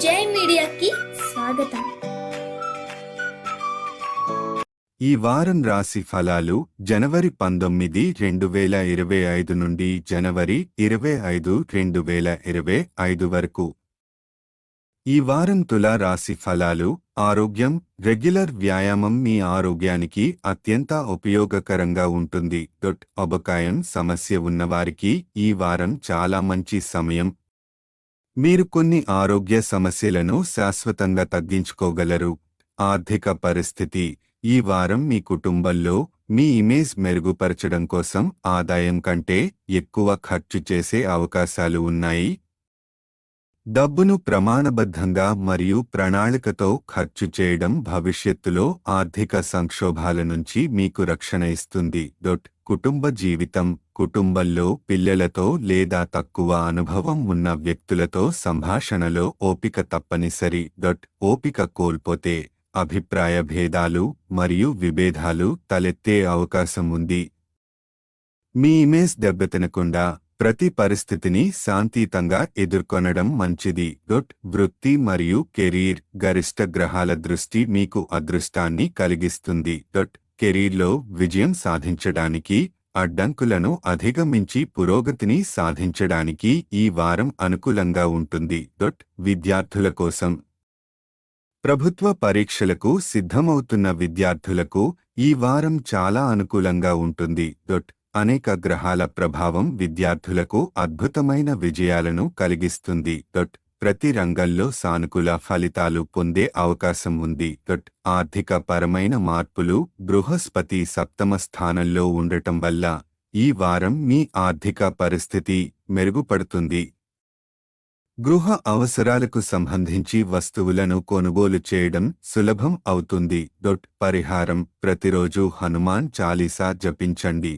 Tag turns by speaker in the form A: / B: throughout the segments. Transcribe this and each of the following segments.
A: జై మీడియాకి స్వాగతం.
B: ఈ వారం రాశి ఫలాలు జనవరి 19, 2025 నుండి జనవరి 25, 2025 వరకు. ఈ వారం తులా రాశి ఫలాలు. ఆరోగ్యం. రెగ్యులర్ వ్యాయామం మీ ఆరోగ్యానికి అత్యంత ఉపయోగకరంగా ఉంటుంది. అబకాయం సమస్య ఉన్నవారికి ఈ వారం చాలా మంచి సమయం. మీరు కొన్ని ఆరోగ్య సమస్యలను శాశ్వతంగా తగ్గించుకోగలరు. ఆర్థిక పరిస్థితి. ఈ వారం మీ కుటుంబంలో మీ ఇమేజ్ మెరుగుపరచడం కోసం ఆదాయం కంటే ఎక్కువ ఖర్చు చేసే అవకాశాలు ఉన్నాయి. డబ్బును ప్రమాణబద్ధంగా మరియు ప్రణాళికతో ఖర్చు చేయడం భవిష్యత్తులో ఆర్థిక సంక్షోభాల నుంచి మీకు రక్షణ ఇస్తుంది. కుటుంబ జీవితం. కుటుంబంలో పిల్లలతో లేదా తక్కువ అనుభవం ఉన్న వ్యక్తులతో సంభాషణలో ఓపిక తప్పనిసరి. ఓపిక కోల్పోతే అభిప్రాయ భేదాలు మరియు విభేదాలు తలెత్తే అవకాశం ఉంది. మీ ఇమేజ్ దెబ్బతినకుండా ప్రతి పరిస్థితిని శాంతియుతంగా ఎదుర్కొనడం మంచిది. వృత్తి మరియు కెరీర్. గరిష్ట గ్రహాల దృష్టి మీకు అదృష్టాన్ని కలిగిస్తుంది. కెరీర్లో విజయం సాధించడానికి, అడ్డంకులను అధిగమించి పురోగతిని సాధించడానికి ఈ వారం అనుకూలంగా ఉంటుంది. విద్యార్థుల కోసం. ప్రభుత్వ పరీక్షలకు సిద్ధమవుతున్న విద్యార్థులకు ఈ వారం చాలా అనుకూలంగా ఉంటుంది. అనేక గ్రహాల ప్రభావం విద్యార్థులకు అద్భుతమైన విజయాలను కలిగిస్తుంది. ప్రతి రంగంలో సానుకూల ఫలితాలు పొందే అవకాశం ఉంది. ఆర్థిక పరమైన మార్పులు. బృహస్పతి సప్తమ స్థానంలో ఉండటం వల్ల ఈ వారం మీ ఆర్థిక పరిస్థితి మెరుగుపడుతుంది. గృహ అవసరాలకు సంబంధించి వస్తువులను కొనుగోలు చేయడం సులభం అవుతుంది. పరిహారం. ప్రతిరోజు హనుమాన్ చాలీసా జపించండి.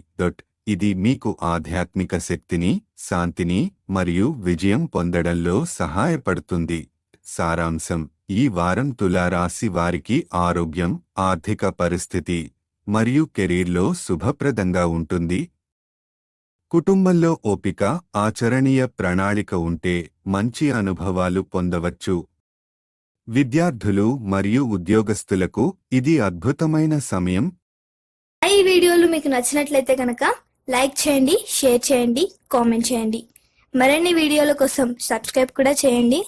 B: ఇది మీకు ఆధ్యాత్మిక శక్తిని, శాంతిని మరియు విజయం పొందడంలో సహాయపడుతుంది. సారాంశం. ఈ వారం తులారాశి వారికి ఆరోగ్యం, ఆర్థిక పరిస్థితి మరియు కెరీర్లో శుభప్రదంగా ఉంటుంది. కుటుంబంలో ఓపిక, ఆచరణీయ ప్రణాళిక ఉంటే మంచి అనుభవాలు పొందవచ్చు. విద్యార్థులు మరియు ఉద్యోగస్తులకు ఇది అద్భుతమైన సమయం.
A: ఈ వీడియోలు మీకు నచ్చినట్లయితే కనుక లైక్ చేయండి, షేర్ చేయండి, కామెంట్ చేయండి. మరిన్ని వీడియోల కోసం సబ్స్క్రైబ్ కూడా చేయండి.